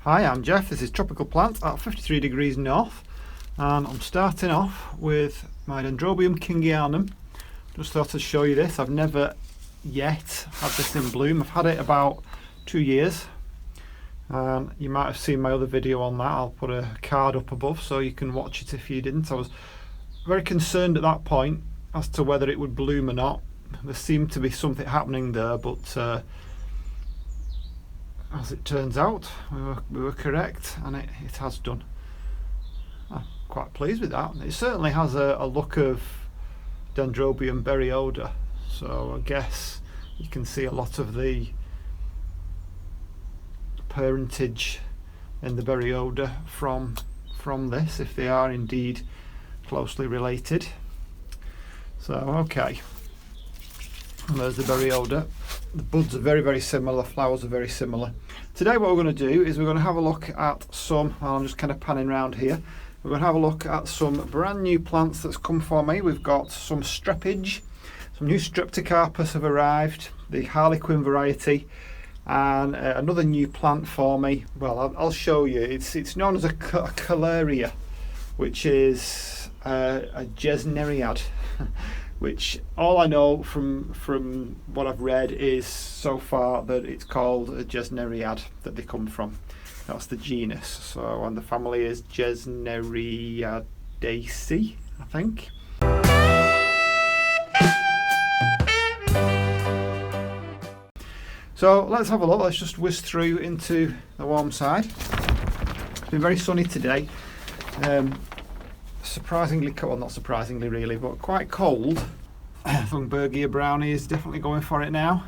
Hi, I'm Jeff. This is Tropical Plant at 53 degrees north, and I'm starting off with my Dendrobium kingianum. Just thought I'd show you this. I've never yet had this in bloom. I've had it about 2 years. You might have seen my other video on that. I'll put a card up above so you can watch it if you didn't. I was very concerned at that point as to whether it would bloom or not. There seemed to be something happening there, but as it turns out, we were correct, and it has done. I'm quite pleased with that. It certainly has a look of Dendrobium berry odour, so I guess you can see a lot of the parentage in the berry odour from this, if they are indeed closely related. So okay, and there's the berry odour. The buds are very, very similar, the flowers are very similar. Today what we're going to do is we're going to have a look at some, I'm just kind of panning around here, we're going to have a look at some brand new plants that's come for me. We've got some streppage, some new Streptocarpus have arrived, the Harlequin variety, and another new plant for me. Well, I'll show you. It's known as a Kohleria, which is a Gesneriad. Which all I know from what I've read is so far that it's called a Gesneriad that they come from. That's the genus. So, and the family is Gesneriadaceae, I think. So let's have a look. Let's just whiz through into the warm side. It's been very sunny today. Surprisingly cold, well, not surprisingly really, but quite cold. Thunbergia brownie is definitely going for it now.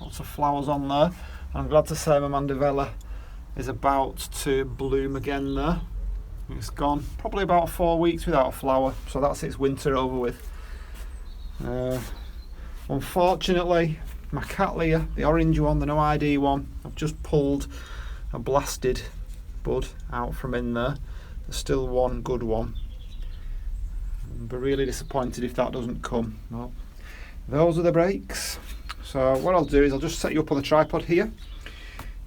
Lots of flowers on there. I'm glad to say my mandevilla is about to bloom again there. It's gone probably about 4 weeks without a flower, so that's its winter over with. Unfortunately, my Cattleya, the orange one, the no ID one, I've just pulled a blasted bud out from in there. There's still one good one. But really disappointed if that doesn't come. Well, those are the breaks. So what I'll do is I'll just set you up on the tripod here.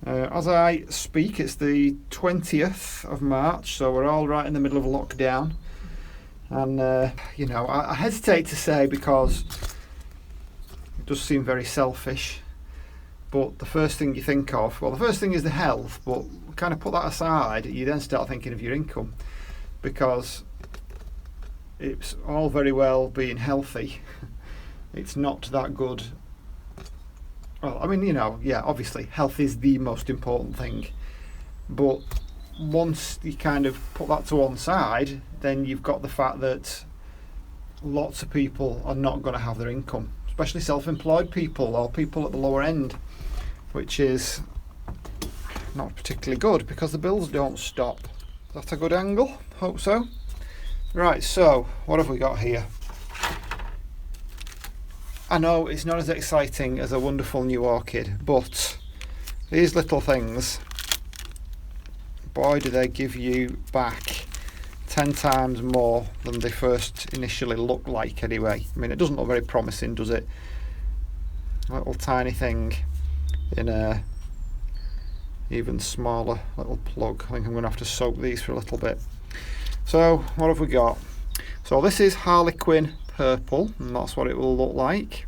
As I speak, it's the 20th of March, so we're all right in the middle of lockdown. And you know, I hesitate to say because it does seem very selfish, but the first thing you think of, well, the first thing is the health, but kind of put that aside, you then start thinking of your income, because it's all very well being healthy. It's not that good. Well, I mean, you know, yeah, obviously health is the most important thing, but once you kind of put that to one side, then you've got the fact that lots of people are not going to have their income, especially self-employed people or people at the lower end, which is not particularly good because the bills don't stop. Is that a good angle? Hope so. Right, so what have we got here? I know it's not as exciting as a wonderful new orchid, but these little things, boy, do they give you back 10 times more than they first initially look like anyway. I mean, it doesn't look very promising, does it? A little tiny thing in a even smaller little plug. I think I'm going to have to soak these for a little bit. So what have we got? So this is Harlequin purple, and that's what it will look like.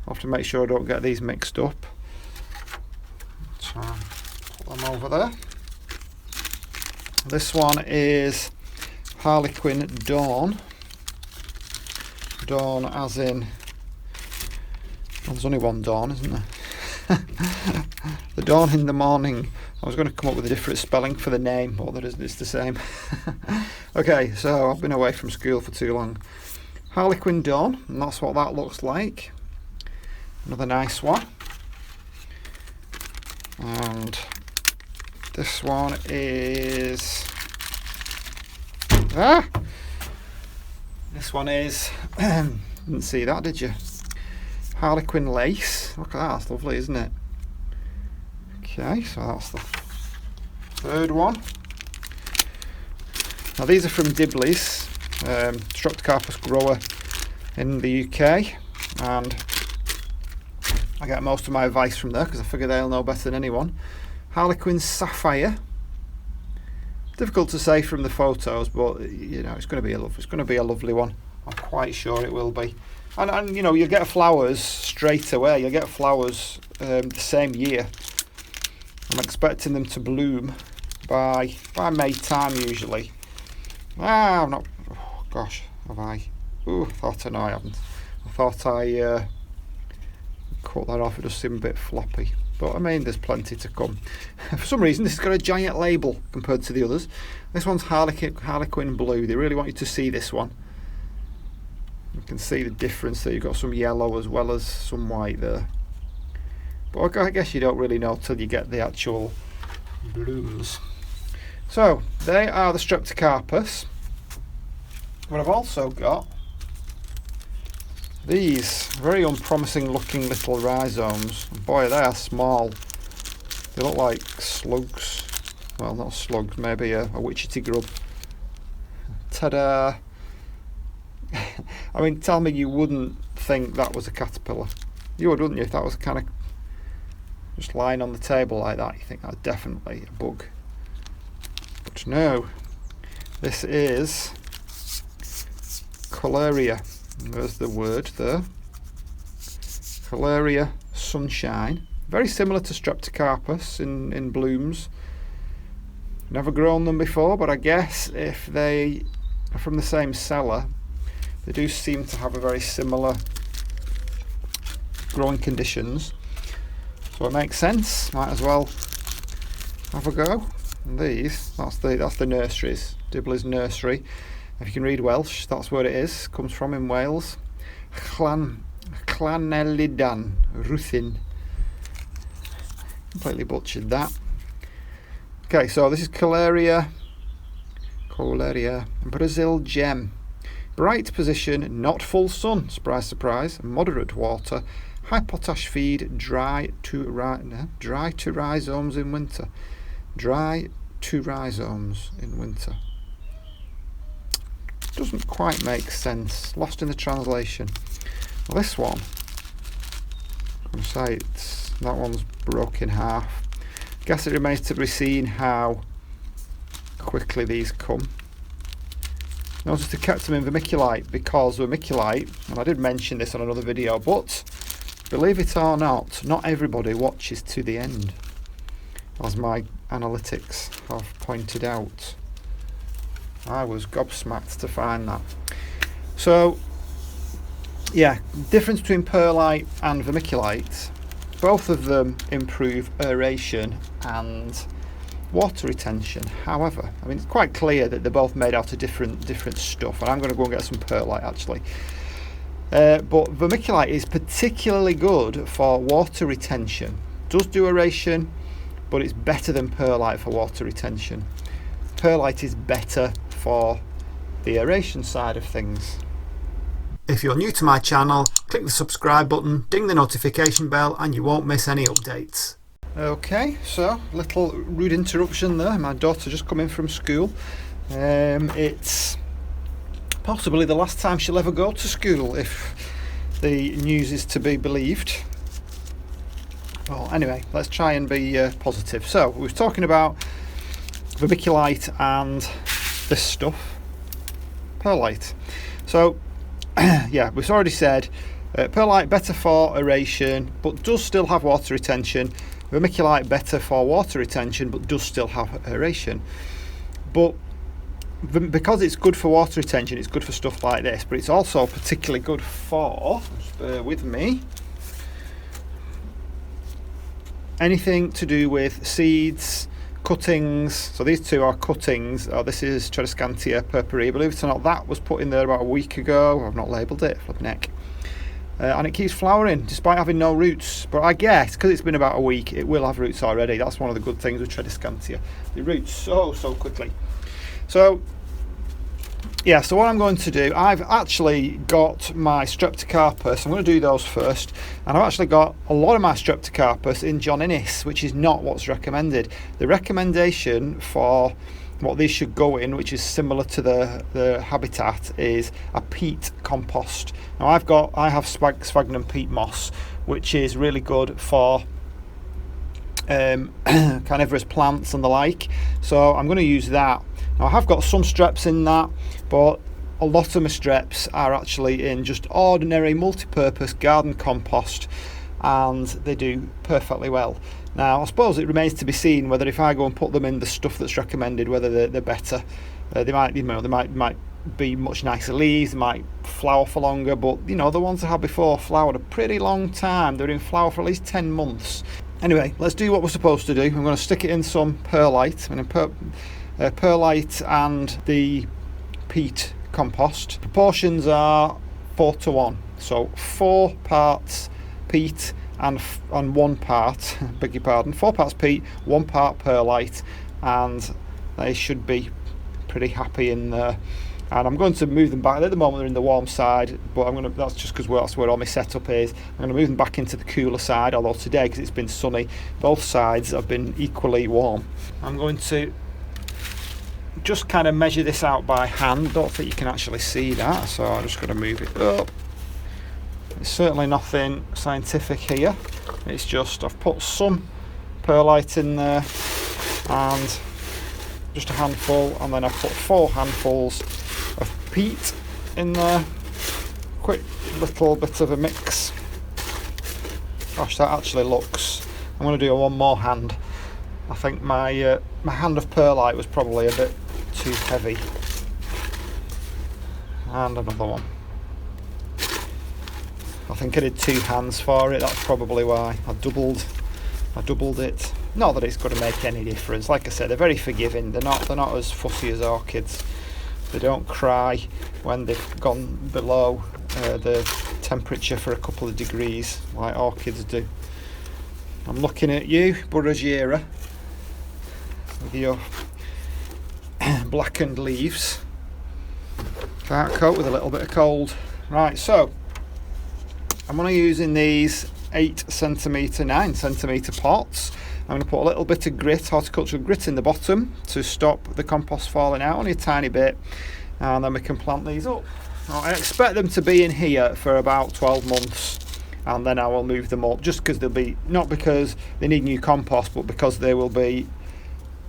I'll have to make sure I don't get these mixed up. So put them over there. This one is Harlequin dawn. Dawn as in, well, there's only one dawn, isn't there? The dawn in the morning. I was going to come up with a different spelling for the name, but there isn't, it's the same. Okay, so I've been away from school for too long. Harlequin dawn, and that's what that looks like. Another nice one. And this one is this one is didn't see that, did you? Harlequin lace. Look at that, that's lovely, isn't it? Okay, so that's the third one. Now these are from Dibley's, Streptocarpus grower in the UK, and I get most of my advice from there because I figure they'll know better than anyone. Harlequin sapphire, Difficult to say from the photos, but you know, it's going to be a lovely one. I'm quite sure it will be. And you know, you'll get flowers straight away. You'll get flowers the same year. I'm expecting them to bloom by May time usually. I'm not. Oh gosh, have I? Oh, no, I haven't. I thought I cut that off. It does seem a bit floppy, but I mean, there's plenty to come. For some reason, this has got a giant label compared to the others. This one's Harlequin Blue. They really want you to see this one. You can see the difference there. You've got some yellow as well as some white there. But I guess you don't really know till you get the actual blooms. So they are the Streptocarpus. But I've also got these very unpromising looking little rhizomes. Boy, they are small. They look like slugs. Well, not slugs, maybe a witchetty grub. Ta-da! I mean, tell me you wouldn't think that was a caterpillar. You would, wouldn't you? If that was kind of just lying on the table like that, you think that's definitely a bug. But no, this is Kohleria. There's the word there. Kohleria sunshine. Very similar to Streptocarpus in blooms. Never grown them before, but I guess if they are from the same cellar, they do seem to have a very similar growing conditions. So it makes sense. Might as well have a go. And these, that's the nurseries. Dibbler's nursery. If you can read Welsh, that's where it is. Comes from in Wales. Llanellidan Ruthin. Completely butchered that. Okay, so this is Kohleria Brazil Gem. Bright position, not full sun, surprise, surprise, moderate water, high potash feed, dry to rhizomes in winter. Dry to rhizomes in winter. Doesn't quite make sense, lost in the translation. Well, this one, I'm going to say that one's broke in half. Guess it remains to be seen how quickly these come. Notice I kept them in vermiculite because vermiculite, and I did mention this on another video, but believe it or not everybody watches to the end, as my analytics have pointed out. I was gobsmacked to find that. So yeah, difference between perlite and vermiculite, both of them improve aeration and water retention. However, I mean, it's quite clear that they're both made out of different stuff, and I'm going to go and get some perlite actually. But vermiculite is particularly good for water retention. It does do aeration, but it's better than perlite for water retention. Perlite is better for the aeration side of things. If you're new to my channel, click the subscribe button, ding the notification bell, and you won't miss any updates. Okay, so little rude interruption there. My daughter just come in from school. It's possibly the last time she'll ever go to school, if the news is to be believed. Well, anyway, let's try and be positive. So we were talking about vermiculite and this stuff, perlite. So yeah, we've already said perlite better for aeration, but does still have water retention. Vermiculite better for water retention, but does still have aeration. But because it's good for water retention, it's good for stuff like this, but it's also particularly good for, just bear with me, anything to do with seeds, cuttings. So these two are cuttings. This is Tradescantia purpurea. Believe it or not, that was put in there about a week ago. I've not labelled it, flip neck. And it keeps flowering despite having no roots. But I guess because it's been about a week, it will have roots already. That's one of the good things with Tradescantia. They root so quickly. So yeah, so what I'm going to do, I've actually got my Streptocarpus. I'm going to do those first. And I've actually got a lot of my Streptocarpus in John Innes, which is not what's recommended. The recommendation for what these should go in, which is similar to the habitat, is a peat compost. Now I have sphagnum peat moss, which is really good for carnivorous plants and the like. So I'm going to use that Now I have got some streps in that, but a lot of my streps are actually in just ordinary multi-purpose garden compost, and they do perfectly well. Now I suppose it remains to be seen whether if I go and put them in the stuff that's recommended, whether they're better. They might, they might be much nicer leaves, they might flower for longer, but you know, the ones I had before flowered a pretty long time. They're in flower for at least 10 months. Anyway, let's do what we're supposed to do. I'm going to stick it in some perlite. I'm going to perlite and the peat compost. Proportions are 4:1, so 4 parts peat and 1 part, beg your pardon, 4 parts peat, 1 part perlite, and they should be pretty happy in there. And I'm going to move them back. At the moment they're in the warm side, but that's just because that's where all my setup is. I'm going to move them back into the cooler side, although today, because it's been sunny, both sides have been equally warm. I'm going to just kind of measure this out by hand. Don't think you can actually see that, so I'm just going to move it up. There's certainly nothing scientific here. It's just I've put some perlite in there and just a handful, and then I've put 4 handfuls of peat in there. Quick little bit of a mix. Gosh, that actually looks, I'm going to do one more hand. I think my my hand of perlite was probably a bit too heavy. And another one. I think I did 2 hands for it. That's probably why I doubled it. Not that it's going to make any difference. Like I said, they're very forgiving. They're not as fussy as orchids. They don't cry when they've gone below the temperature for a couple of degrees like orchids do. I'm looking at you, Boragera, with your blackened leaves. Can't cope with a little bit of cold. Right, so I'm going to use in these 8cm, 9cm pots. I'm going to put a little bit of grit, horticultural grit, in the bottom to stop the compost falling out, only a tiny bit, and then we can plant these up. Now, I expect them to be in here for about 12 months, and then I will move them up, just because they'll be, not because they need new compost, but because they will be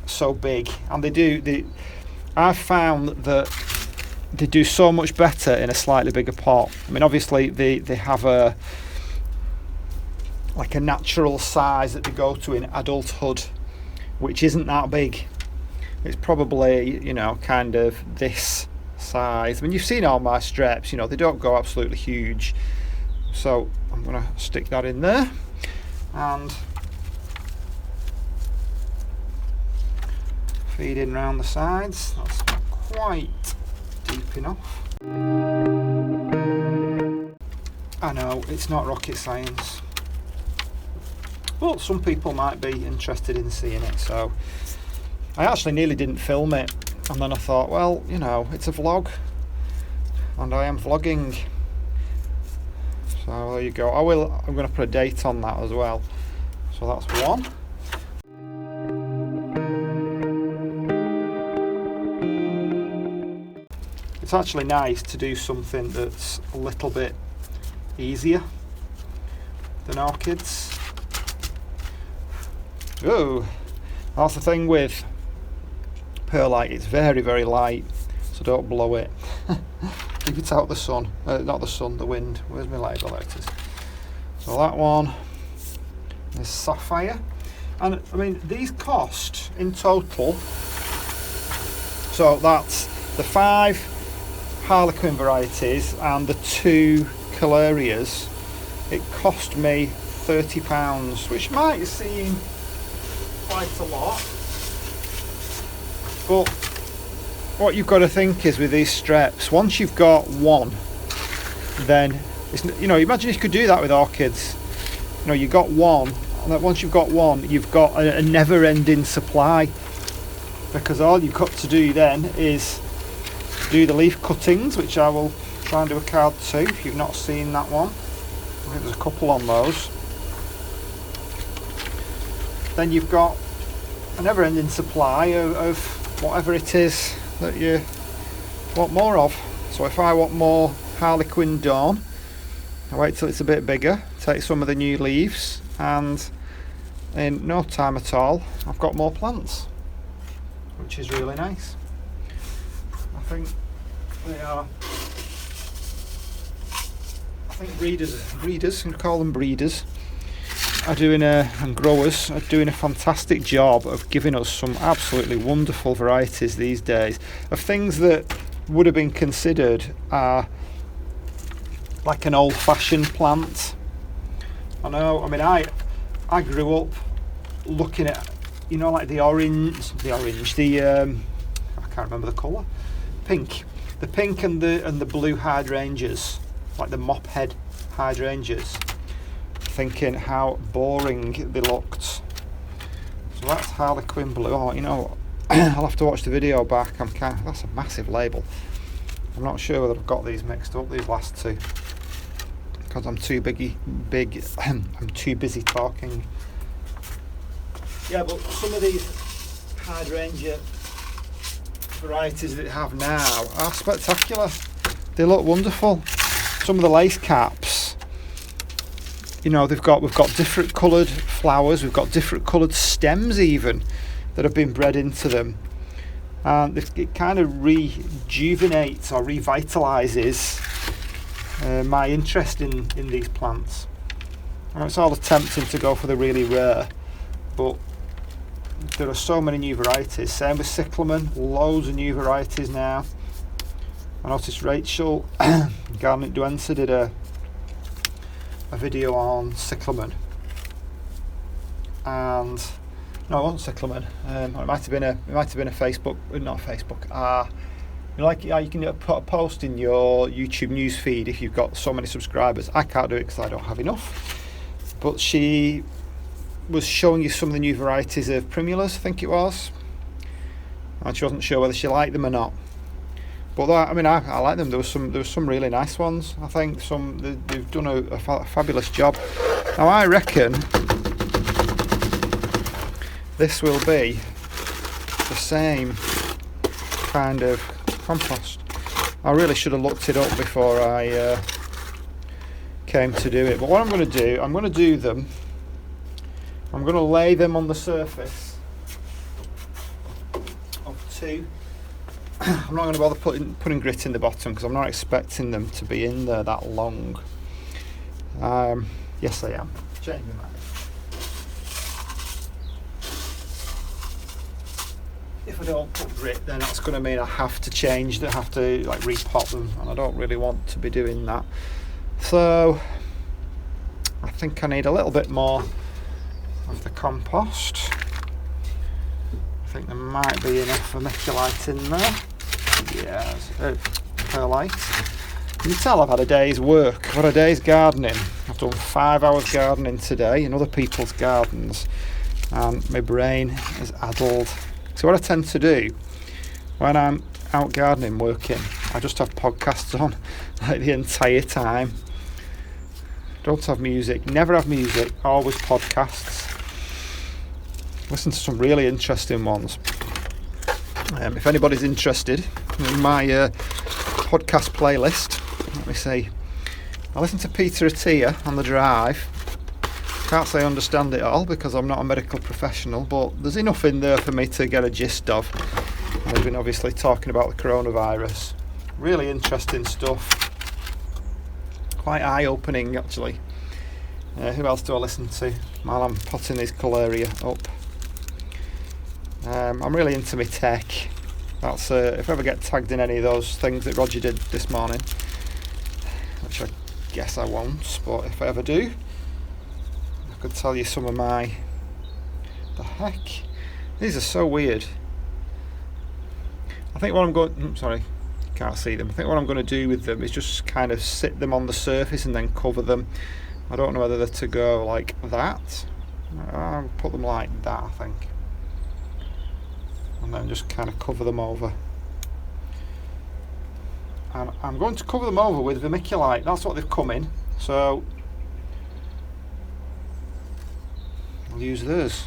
so big. And I've found that they do so much better in a slightly bigger pot. I mean, obviously they have a natural size that they go to in adulthood, which isn't that big. It's probably, you know, kind of this size. I mean, you've seen all my streps, you know, they don't go absolutely huge. So I'm going to stick that in there and feed in round the sides. That's not quite deep enough. I know, it's not rocket science, but some people might be interested in seeing it. So I actually nearly didn't film it, and then I thought, well, you know, it's a vlog and I am vlogging, so there you go. I'm going to put a date on that as well. So that's one. It's actually nice to do something that's a little bit easier than orchids. Oh, that's the thing with perlite, it's very, very light, so don't blow it. Keep it out the sun, not the sun, the wind. Where's my label? There it is. So that one is sapphire, and I mean, these cost in total, so that's the 5 Harlequin varieties and the 2 Kohlerias. It cost me £30, which might seem quite a lot, but what you've got to think is, with these streps, once you've got one, then it's, you know, imagine if you could do that with orchids. You know, you got one, and once you've got one, you've got a never-ending supply, because all you've got to do then is do the leaf cuttings, which I will try and do a card too if you've not seen that one. I think there's a couple on those. Then you've got a never-ending supply of whatever it is that you want more of. So if I want more Harlequin Dawn, I wait till it's a bit bigger, take some of the new leaves, and in no time at all I've got more plants, which is really nice. I think they are. I think breeders, you can call them breeders, and growers are doing a fantastic job of giving us some absolutely wonderful varieties these days of things that would have been considered like an old-fashioned plant. I know. I mean, I grew up looking at, like the orange. I can't remember the colour. The pink and the blue hydrangeas, like the mop head hydrangeas. Thinking how boring they looked. So that's Harlequin blue. Oh, I'll have to watch the video back. That's a massive label. I'm not sure whether I've got these mixed up, these last two, because I'm too I'm too busy talking. Yeah, but some of these hydrangea varieties that they have now are spectacular. They look wonderful. Some of the lace caps, we've got different coloured flowers, we've got different coloured stems even that have been bred into them, and it kind of rejuvenates or revitalises my interest in these plants. It's all tempting to go for the really rare, but there are so many new varieties. Same with cyclamen, loads of new varieties now. I noticed Rachel Garnet Duenza did a video on cyclamen, and no, it wasn't cyclamen. It might have been a Facebook, not Facebook. You can put a post in your YouTube news feed if you've got so many subscribers. I can't do it because I don't have enough. But she was showing you some of the new varieties of primulas, I think it was, and she wasn't sure whether she liked them or not. But I like them. There was some really nice ones. I think they've done a fabulous job. Now I reckon this will be the same kind of compost. I really should have looked it up before I came to do it. But what I'm going to do, I'm going to lay them on the surface of two. I'm not going to bother putting grit in the bottom because I'm not expecting them to be in there that long. Yes, I am. Changing my mind. If I don't put grit, then that's going to mean I have to change them, have to repot them, and I don't really want to be doing that. So I think I need a little bit more of the compost. I think there might be enough vermiculite in there. Yes, perlite. You can tell I've had a day's work. I've had a day's gardening. I've done 5 hours gardening today in other people's gardens, and my brain is addled. So what I tend to do when I'm out gardening working, I just have podcasts on the entire time. Don't have music, never have music, always podcasts. Listen to some really interesting ones. If anybody's interested in my podcast playlist, let me see. I listen to Peter Attia on the drive. Can't say I understand it all because I'm not a medical professional, but there's enough in there for me to get a gist of. We've been obviously talking about the coronavirus. Really interesting stuff. Quite eye-opening actually. Who else do I listen to while I'm potting these Kohleria up? I'm really into my tech. That's if I ever get tagged in any of those things that Roger did this morning, which I guess I won't, but if I ever do, I could tell you some of my... The heck? These are so weird. I think what I'm going... sorry, you can't see them. I think what I'm going to do with them is just kind of sit them on the surface and then cover them. I don't know whether they're to go like that. I'll put them like that, I think. And then just kind of cover them over. And I'm going to cover them over with vermiculite. That's what they've come in. So I'll use those.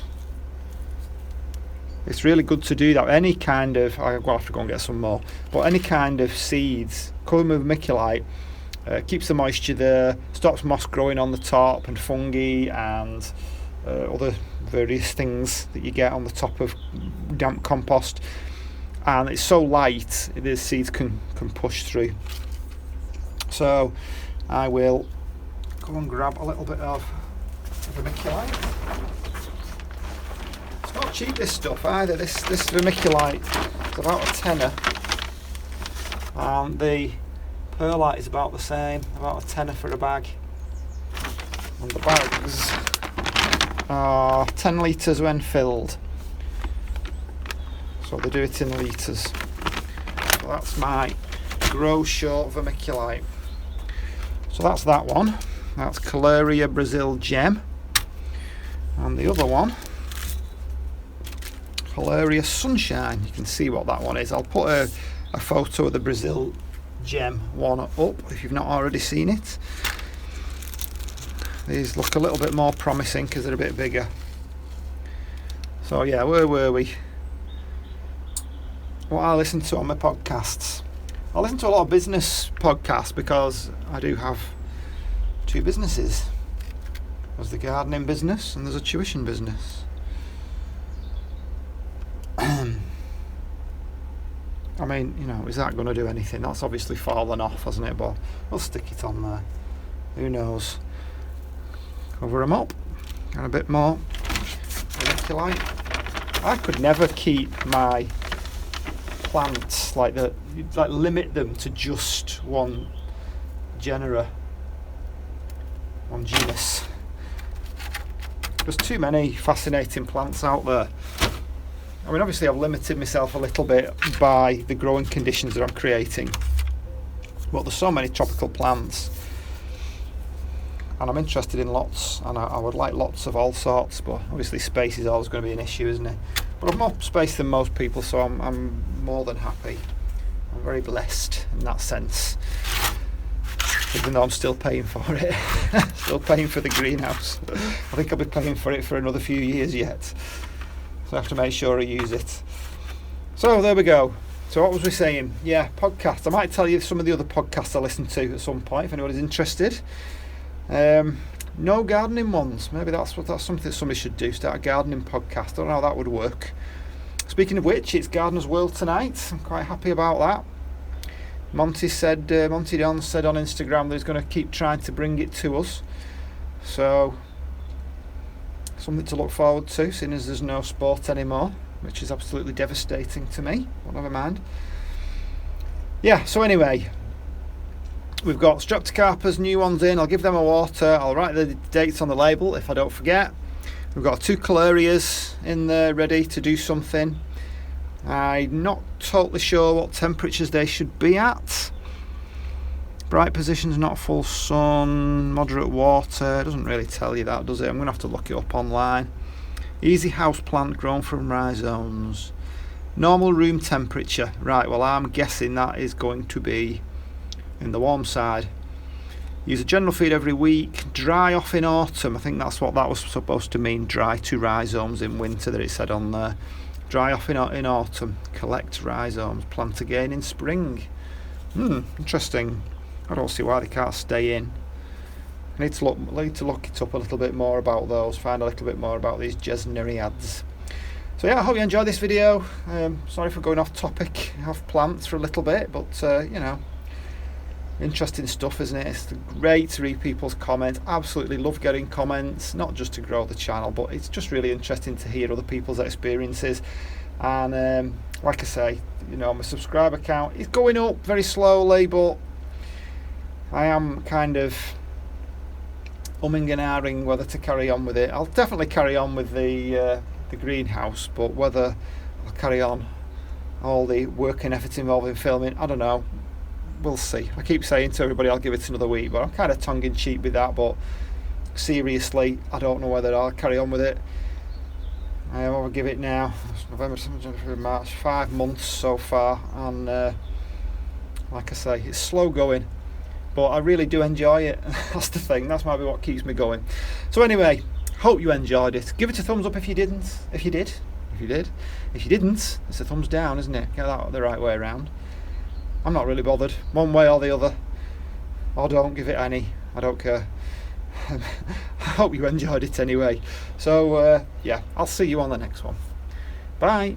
It's really good to do that. Any kind of, I'm going to have to go and get some more, but any kind of seeds, cover them with vermiculite, keeps the moisture there, stops moss growing on the top and fungi and other various things that you get on the top of damp compost, and it's so light the seeds can push through. So I will go and grab a little bit of vermiculite. It's not cheap, this stuff either. This vermiculite is about a tenner, and the perlite is about the same, about a tenner for a bag. And the bags are 10 litres when filled, so they do it in litres. So that's my grow short vermiculite. So that's that one. That's Kohleria Brazil Gem. And the other one, Kohleria Sunshine. You can see what that one is. I'll put a photo of the Brazil Gem one up if you've not already seen it. These look a little bit more promising because they're a bit bigger. So yeah, where were we? What I listen to on my podcasts. I listen to a lot of business podcasts because I do have two businesses. There's the gardening business and there's a tuition business. I mean, you know, is that going to do anything? That's obviously fallen off, hasn't it? But we'll stick it on there. Who knows? Cover them up. And a bit more vermiculite. I could never keep my plants like limit them to just one genus. There's too many fascinating plants out there. I mean, obviously I've limited myself a little bit by the growing conditions that I'm creating, but there's so many tropical plants and I'm interested in lots, and I would like lots of all sorts, but obviously space is always going to be an issue, isn't it? But I've more space than most people, so I'm more than happy. I'm very blessed in that sense, even though I'm still paying for it. Still paying for the greenhouse. I think I'll be paying for it for another few years yet. So I have to make sure I use it. So there we go. So what was we saying? Yeah, podcasts. I might tell you some of the other podcasts I listen to at some point if anybody's interested. No gardening ones. Maybe that's something somebody should do. Start a gardening podcast. I don't know how that would work. Speaking of which, it's Gardener's World tonight. I'm quite happy about that. Monty Don said on Instagram that he's going to keep trying to bring it to us. So something to look forward to, seeing as there's no sport anymore, which is absolutely devastating to me. But never mind. Yeah, so anyway, we've got Streptocarpus, new ones in. I'll give them a water. I'll write the dates on the label if I don't forget. We've got 2 Kohlerias in there ready to do something. I'm not totally sure what temperatures they should be at. Bright positions, not full sun, moderate water. It doesn't really tell you that, does it? I'm going to have to look it up online. Easy house plant grown from rhizomes. Normal room temperature. Right, well I'm guessing that is going to be in the warm side. Use a general feed every week. Dry off in autumn. I think that's what that was supposed to mean. Dry to rhizomes in winter, that it said on there. Dry off in autumn. Collect rhizomes. Plant again in spring. Interesting. I don't see why they can't stay in. I need to look it up a little bit more about those. Find a little bit more about these Gesneriads. So yeah, I hope you enjoyed this video. Sorry for going off topic, off plants for a little bit, but you know, interesting stuff, isn't it? It's great to read people's comments. Absolutely love getting comments, not just to grow the channel, but it's just really interesting to hear other people's experiences. And like I say, you know, my subscriber count is going up very slowly, but I am kind of umming and ahhing whether to carry on with it. I'll definitely carry on with the greenhouse, but whether I'll carry on all the work and effort involved in filming, I don't know. We'll see. I keep saying to everybody I'll give it another week, but I'm kind of tongue-in-cheek with that. But seriously, I don't know whether I'll carry on with it. I'll give it now. It's November, December, January, March. 5 months so far, and like I say, it's slow going, but I really do enjoy it. That's the thing. That's maybe what keeps me going. So anyway, hope you enjoyed it. Give it a thumbs up if you didn't. If you did. If you didn't, it's a thumbs down, isn't it? Get that the right way around. I'm not really bothered, one way or the other. Or don't give it any. I don't care. I hope you enjoyed it anyway. So yeah, I'll see you on the next one. Bye.